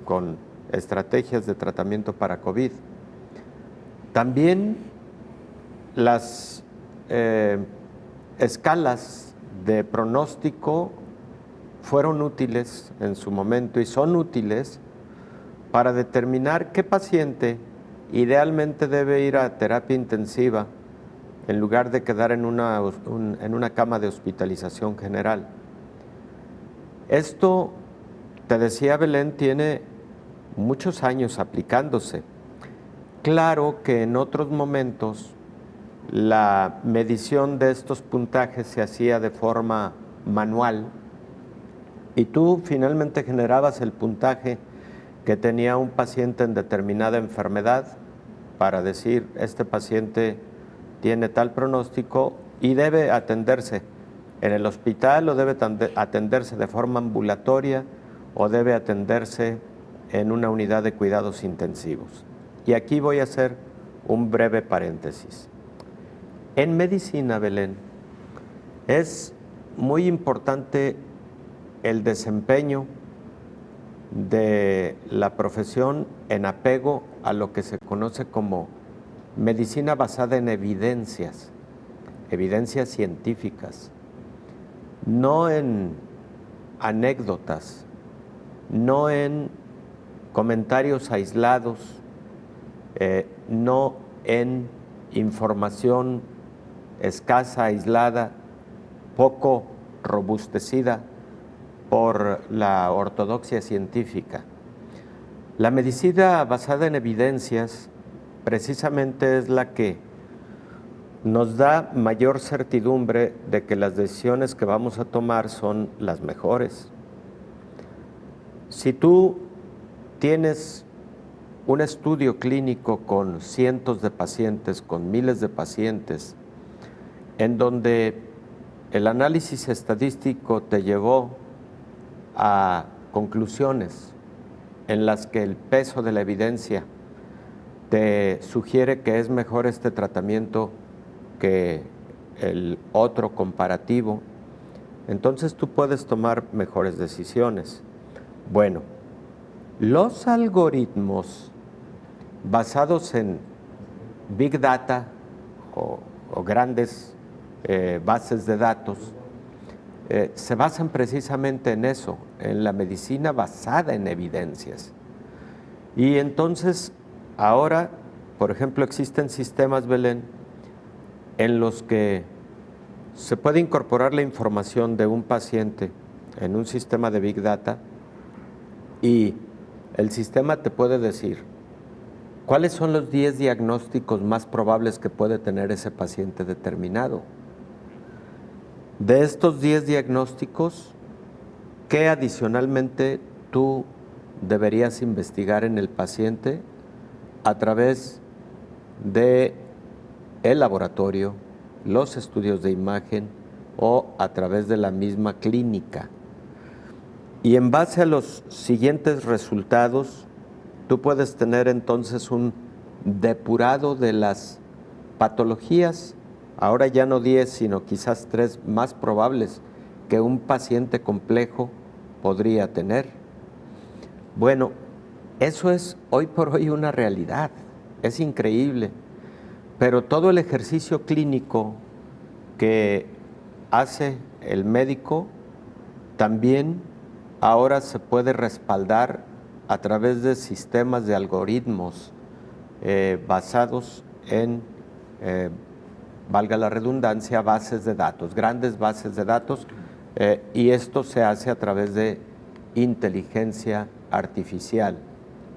con estrategias de tratamiento para COVID. También las escalas de pronóstico fueron útiles en su momento y son útiles para determinar qué paciente idealmente debe ir a terapia intensiva en lugar de quedar en una cama de hospitalización general. Esto, te decía Belén, tiene muchos años aplicándose. Claro que en otros momentos la medición de estos puntajes se hacía de forma manual y tú finalmente generabas el puntaje que tenía un paciente en determinada enfermedad para decir, este paciente tiene tal pronóstico y debe atenderse en el hospital, o debe atenderse de forma ambulatoria, o debe atenderse en una unidad de cuidados intensivos. Y aquí voy a hacer un breve paréntesis. En medicina, Belén, es muy importante el desempeño de la profesión en apego a lo que se conoce como medicina basada en evidencias científicas, no en anécdotas, no en comentarios aislados, no en información escasa, aislada, poco robustecida por la ortodoxia científica. La medicina basada en evidencias precisamente es la que nos da mayor certidumbre de que las decisiones que vamos a tomar son las mejores. Si tú tienes un estudio clínico con cientos de pacientes, con miles de pacientes, en donde el análisis estadístico te llevó a conclusiones en las que el peso de la evidencia te sugiere que es mejor este tratamiento que el otro comparativo, entonces tú puedes tomar mejores decisiones. Bueno, los algoritmos basados en Big Data o grandes bases de datos se basan precisamente en eso, en la medicina basada en evidencias. Y entonces ahora, por ejemplo, existen sistemas, Belén, en los que se puede incorporar la información de un paciente en un sistema de Big Data y el sistema te puede decir cuáles son los 10 diagnósticos más probables que puede tener ese paciente determinado. De estos 10 diagnósticos, ¿qué adicionalmente tú deberías investigar en el paciente a través de el laboratorio, los estudios de imagen o a través de la misma clínica? Y en base a los siguientes resultados, tú puedes tener entonces un depurado de las patologías, ahora ya no 10, sino quizás 3 más probables que un paciente complejo podría tener. Bueno, eso es hoy por hoy una realidad, es increíble, pero todo el ejercicio clínico que hace el médico también ahora se puede respaldar a través de sistemas de algoritmos basados en, valga la redundancia, bases de datos, grandes bases de datos, y esto se hace a través de inteligencia artificial.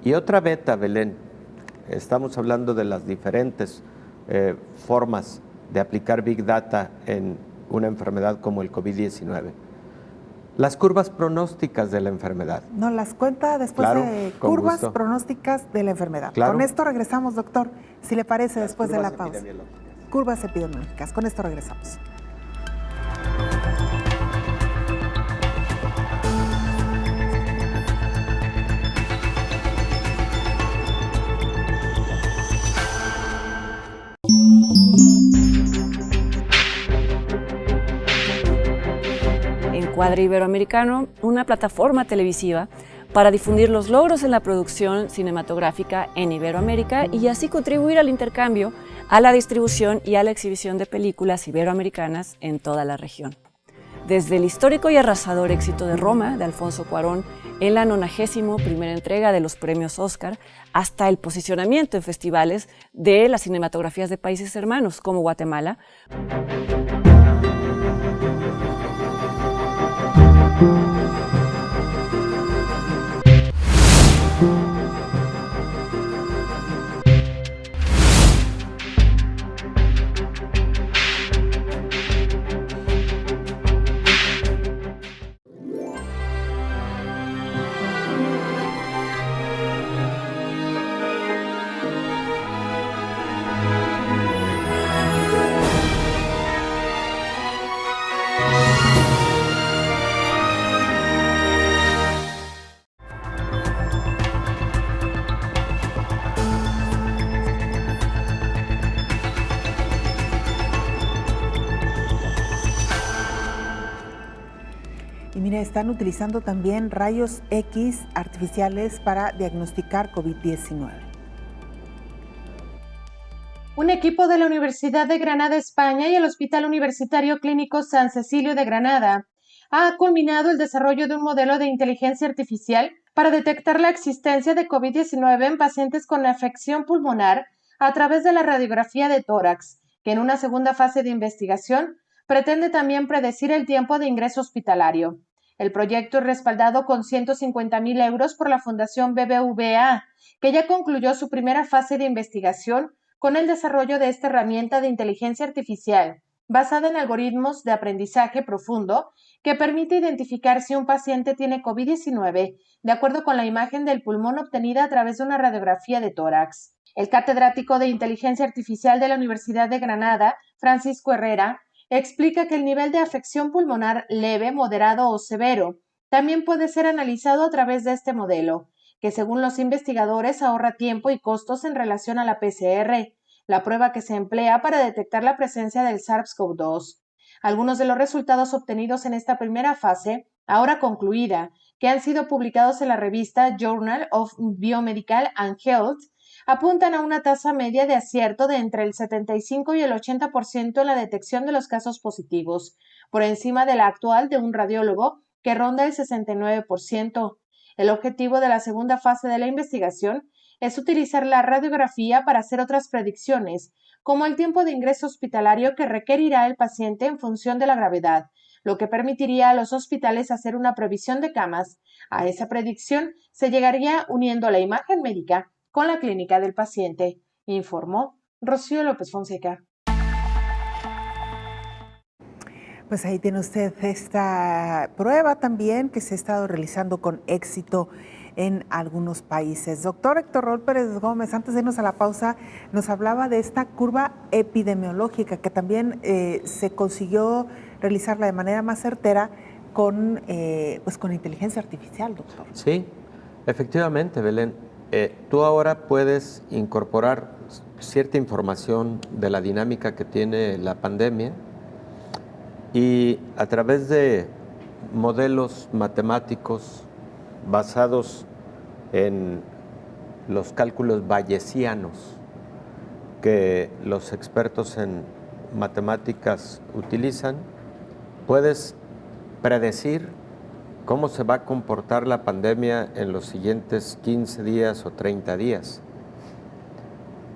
Y otra beta, Belén, estamos hablando de las diferentes formas de aplicar Big Data en una enfermedad como el COVID-19. Las curvas pronósticas de la enfermedad. Nos las cuenta después de curvas pronósticas de la enfermedad. Claro. Con esto regresamos, doctor, si le parece, después de la pausa. Curvas epidemiológicas. Con esto regresamos. Encuadre Iberoamericano, una plataforma televisiva para difundir los logros en la producción cinematográfica en Iberoamérica y así contribuir al intercambio, a la distribución y a la exhibición de películas iberoamericanas en toda la región. Desde el histórico y arrasador éxito de Roma, de Alfonso Cuarón, en la 91ª entrega de los premios Oscar, hasta el posicionamiento en festivales de las cinematografías de países hermanos como Guatemala. Están utilizando también rayos X artificiales para diagnosticar COVID-19. Un equipo de la Universidad de Granada, España, y el Hospital Universitario Clínico San Cecilio de Granada ha culminado el desarrollo de un modelo de inteligencia artificial para detectar la existencia de COVID-19 en pacientes con afección pulmonar a través de la radiografía de tórax, que en una segunda fase de investigación pretende también predecir el tiempo de ingreso hospitalario. El proyecto es respaldado con 150.000 euros por la Fundación BBVA, que ya concluyó su primera fase de investigación con el desarrollo de esta herramienta de inteligencia artificial, basada en algoritmos de aprendizaje profundo, que permite identificar si un paciente tiene COVID-19 de acuerdo con la imagen del pulmón obtenida a través de una radiografía de tórax. El catedrático de inteligencia artificial de la Universidad de Granada, Francisco Herrera, explica que el nivel de afección pulmonar leve, moderado o severo también puede ser analizado a través de este modelo, que según los investigadores ahorra tiempo y costos en relación a la PCR, la prueba que se emplea para detectar la presencia del SARS-CoV-2. Algunos de los resultados obtenidos en esta primera fase, ahora concluida, que han sido publicados en la revista Journal of Biomedical and Health, apuntan a una tasa media de acierto de entre el 75 y el 80% en la detección de los casos positivos, por encima de la actual de un radiólogo, que ronda el 69%. El objetivo de la segunda fase de la investigación es utilizar la radiografía para hacer otras predicciones, como el tiempo de ingreso hospitalario que requerirá el paciente en función de la gravedad, lo que permitiría a los hospitales hacer una previsión de camas. A esa predicción se llegaría uniendo la imagen médica con la clínica del paciente, informó Rocío López Fonseca. Pues ahí tiene usted esta prueba también que se ha estado realizando con éxito en algunos países. Doctor Héctor Raúl Pérez Gómez, antes de irnos a la pausa, nos hablaba de esta curva epidemiológica que también se consiguió realizarla de manera más certera con inteligencia artificial, doctor. Sí, efectivamente, Belén. Tú ahora puedes incorporar cierta información de la dinámica que tiene la pandemia y a través de modelos matemáticos basados en los cálculos bayesianos que los expertos en matemáticas utilizan, puedes predecir cómo se va a comportar la pandemia en los siguientes 15 días o 30 días.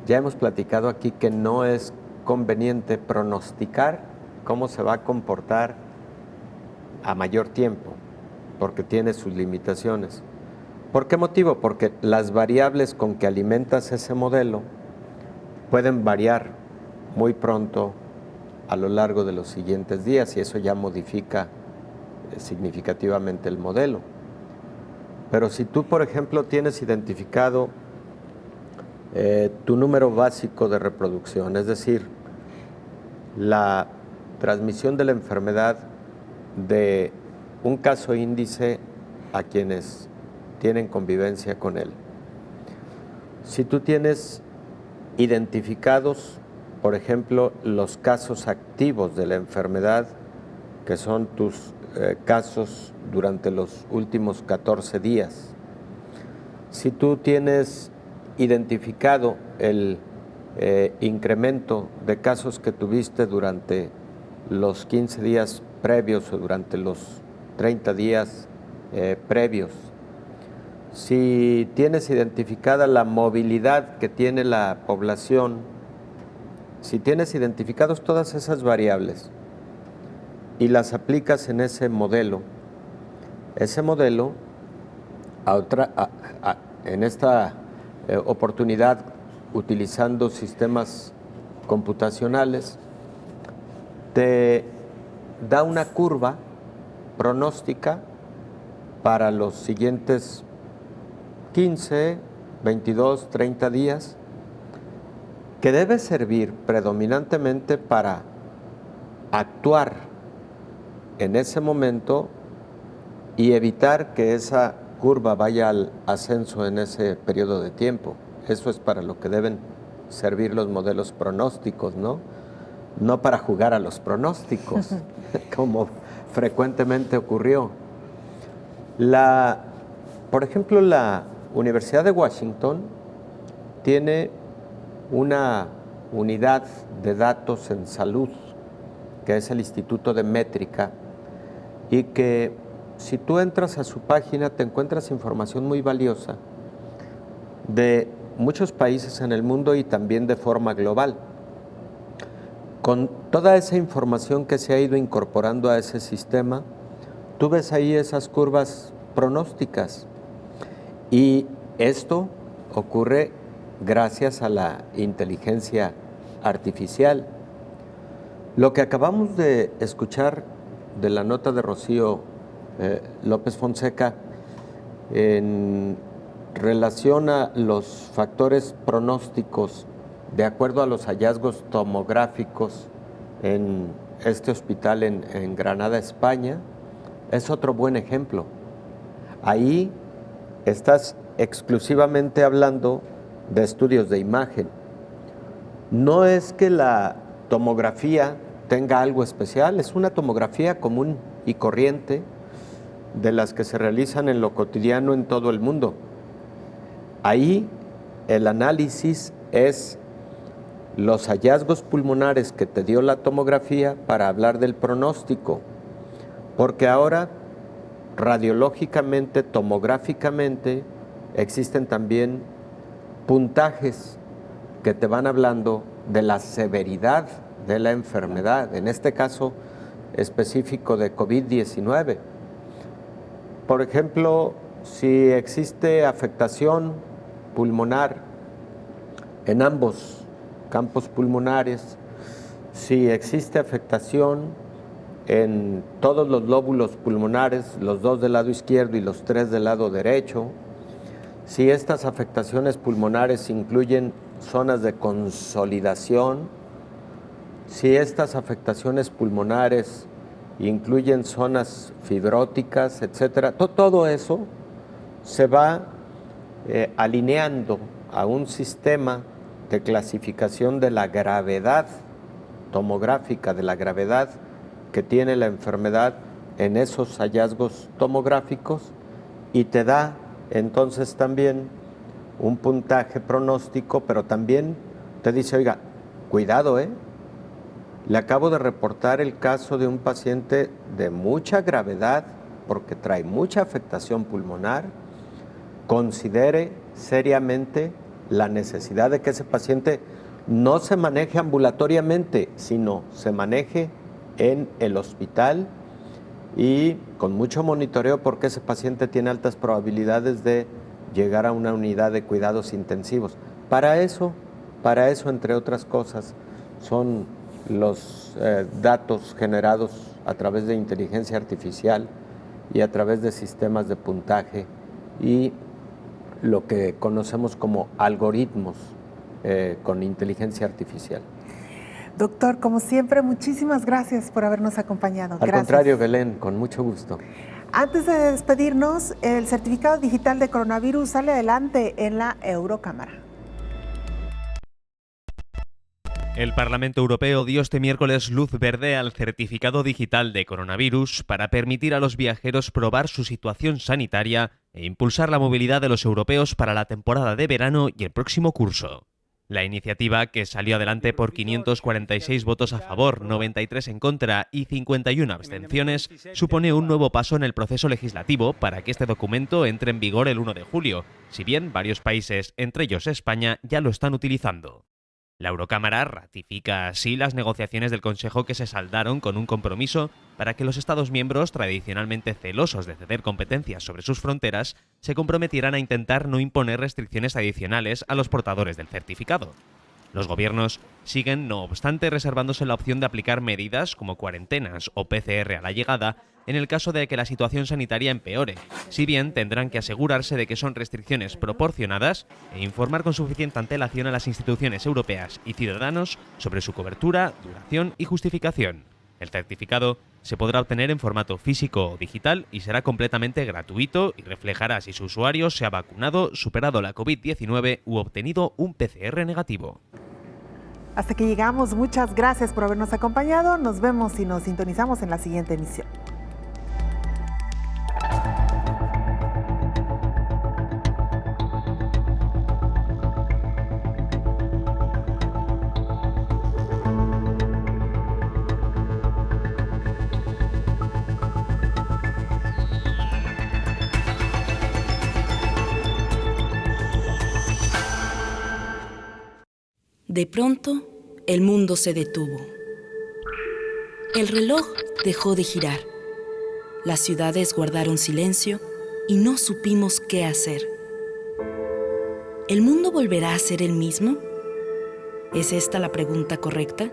Ya hemos platicado aquí que no es conveniente pronosticar cómo se va a comportar a mayor tiempo, porque tiene sus limitaciones. ¿Por qué motivo? Porque las variables con que alimentas ese modelo pueden variar muy pronto a lo largo de los siguientes días y eso ya modifica significativamente el modelo. Pero si tú, por ejemplo, tienes identificado tu número básico de reproducción, es decir, la transmisión de la enfermedad de un caso índice a quienes tienen convivencia con él. Si tú tienes identificados, por ejemplo, los casos activos de la enfermedad, que son tus casos durante los últimos 14 días. Si tú tienes identificado el incremento de casos que tuviste durante los 15 días previos o durante los 30 días previos, si tienes identificada la movilidad que tiene la población, si tienes identificados todas esas variables y las aplicas en ese modelo en esta oportunidad utilizando sistemas computacionales, te da una curva pronóstica para los siguientes 15, 22, 30 días, que debe servir predominantemente para actuar en ese momento y evitar que esa curva vaya al ascenso en ese periodo de tiempo. Eso es para lo que deben servir los modelos pronósticos, ¿no? No para jugar a los pronósticos, como frecuentemente ocurrió. Por ejemplo, la Universidad de Washington tiene una unidad de datos en salud, que es el Instituto de Métrica, y que si tú entras a su página te encuentras información muy valiosa de muchos países en el mundo y también de forma global. Con toda esa información que se ha ido incorporando a ese sistema, tú ves ahí esas curvas pronósticas y esto ocurre gracias a la inteligencia artificial. Lo que acabamos de escuchar de la nota de Rocío López Fonseca en relación a los factores pronósticos de acuerdo a los hallazgos tomográficos en este hospital en Granada, España, es otro buen ejemplo. Ahí estás exclusivamente hablando de estudios de imagen. No es que la tomografía tenga algo especial, es una tomografía común y corriente de las que se realizan en lo cotidiano en todo el mundo. Ahí el análisis es los hallazgos pulmonares que te dio la tomografía para hablar del pronóstico, porque ahora radiológicamente, tomográficamente, existen también puntajes que te van hablando de la severidad de la enfermedad, en este caso específico de COVID-19. Por ejemplo, si existe afectación pulmonar en ambos campos pulmonares, si existe afectación en todos los lóbulos pulmonares, los 2 del lado izquierdo y los 3 del lado derecho, si estas afectaciones pulmonares incluyen zonas de consolidación, si estas afectaciones pulmonares incluyen zonas fibróticas, etcétera, todo eso se va alineando a un sistema de clasificación de la gravedad tomográfica, de la gravedad que tiene la enfermedad en esos hallazgos tomográficos, y te da entonces también un puntaje pronóstico, pero también te dice, oiga, cuidado, le acabo de reportar el caso de un paciente de mucha gravedad porque trae mucha afectación pulmonar, considere seriamente la necesidad de que ese paciente no se maneje ambulatoriamente, sino se maneje en el hospital y con mucho monitoreo, porque ese paciente tiene altas probabilidades de llegar a una unidad de cuidados intensivos. Para eso, entre otras cosas, son los datos generados a través de inteligencia artificial y a través de sistemas de puntaje y lo que conocemos como algoritmos con inteligencia artificial. Doctor, como siempre, muchísimas gracias por habernos acompañado. Al contrario, Belén, con mucho gusto. Antes de despedirnos, el certificado digital de coronavirus sale adelante en la Eurocámara. El Parlamento Europeo dio este miércoles luz verde al certificado digital de coronavirus para permitir a los viajeros probar su situación sanitaria e impulsar la movilidad de los europeos para la temporada de verano y el próximo curso. La iniciativa, que salió adelante por 546 votos a favor, 93 en contra y 51 abstenciones, supone un nuevo paso en el proceso legislativo para que este documento entre en vigor el 1 de julio, si bien varios países, entre ellos España, ya lo están utilizando. La Eurocámara ratifica así las negociaciones del Consejo que se saldaron con un compromiso para que los Estados miembros, tradicionalmente celosos de ceder competencias sobre sus fronteras, se comprometieran a intentar no imponer restricciones adicionales a los portadores del certificado. Los gobiernos siguen, no obstante, reservándose la opción de aplicar medidas como cuarentenas o PCR a la llegada en el caso de que la situación sanitaria empeore, si bien tendrán que asegurarse de que son restricciones proporcionadas e informar con suficiente antelación a las instituciones europeas y ciudadanos sobre su cobertura, duración y justificación. El certificado se podrá obtener en formato físico o digital y será completamente gratuito y reflejará si su usuario se ha vacunado, superado la COVID-19 u obtenido un PCR negativo. Hasta que llegamos, muchas gracias por habernos acompañado. Nos vemos y nos sintonizamos en la siguiente emisión. De pronto, el mundo se detuvo. El reloj dejó de girar. Las ciudades guardaron silencio y no supimos qué hacer. ¿El mundo volverá a ser el mismo? ¿Es esta la pregunta correcta?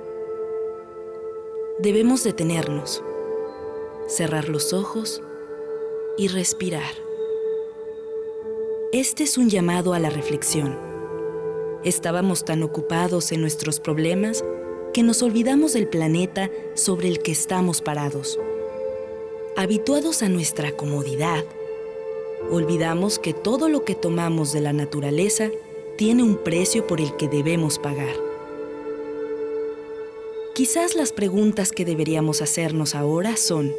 Debemos detenernos, cerrar los ojos y respirar. Este es un llamado a la reflexión. Estábamos tan ocupados en nuestros problemas que nos olvidamos del planeta sobre el que estamos parados. Habituados a nuestra comodidad, olvidamos que todo lo que tomamos de la naturaleza tiene un precio por el que debemos pagar. Quizás las preguntas que deberíamos hacernos ahora son: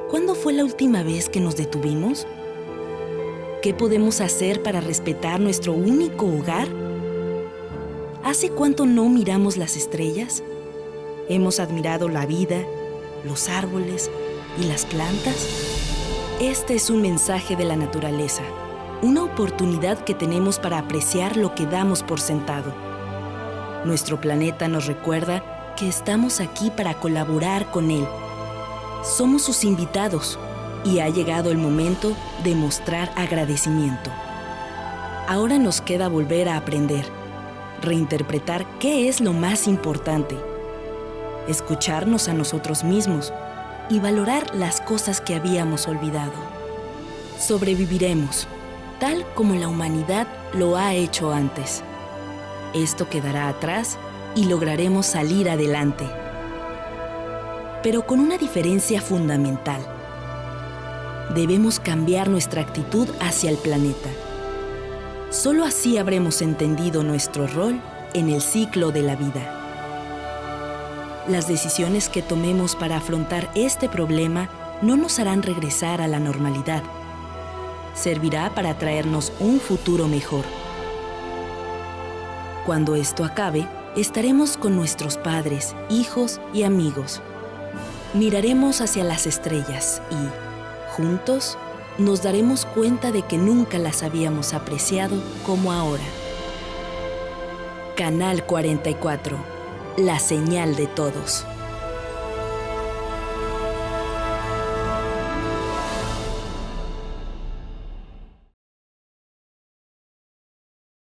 ¿cuándo fue la última vez que nos detuvimos? ¿Qué podemos hacer para respetar nuestro único hogar? ¿Hace cuánto no miramos las estrellas? ¿Hemos admirado la vida, los árboles y las plantas? Este es un mensaje de la naturaleza, una oportunidad que tenemos para apreciar lo que damos por sentado. Nuestro planeta nos recuerda que estamos aquí para colaborar con él. Somos sus invitados y ha llegado el momento de mostrar agradecimiento. Ahora nos queda volver a aprender, reinterpretar qué es lo más importante, escucharnos a nosotros mismos y valorar las cosas que habíamos olvidado. Sobreviviremos, tal como la humanidad lo ha hecho antes. Esto quedará atrás y lograremos salir adelante. Pero con una diferencia fundamental. Debemos cambiar nuestra actitud hacia el planeta. Solo así habremos entendido nuestro rol en el ciclo de la vida. Las decisiones que tomemos para afrontar este problema no nos harán regresar a la normalidad. Servirá para traernos un futuro mejor. Cuando esto acabe, estaremos con nuestros padres, hijos y amigos. Miraremos hacia las estrellas y, juntos, nos daremos cuenta de que nunca las habíamos apreciado como ahora. Canal 44, la señal de todos.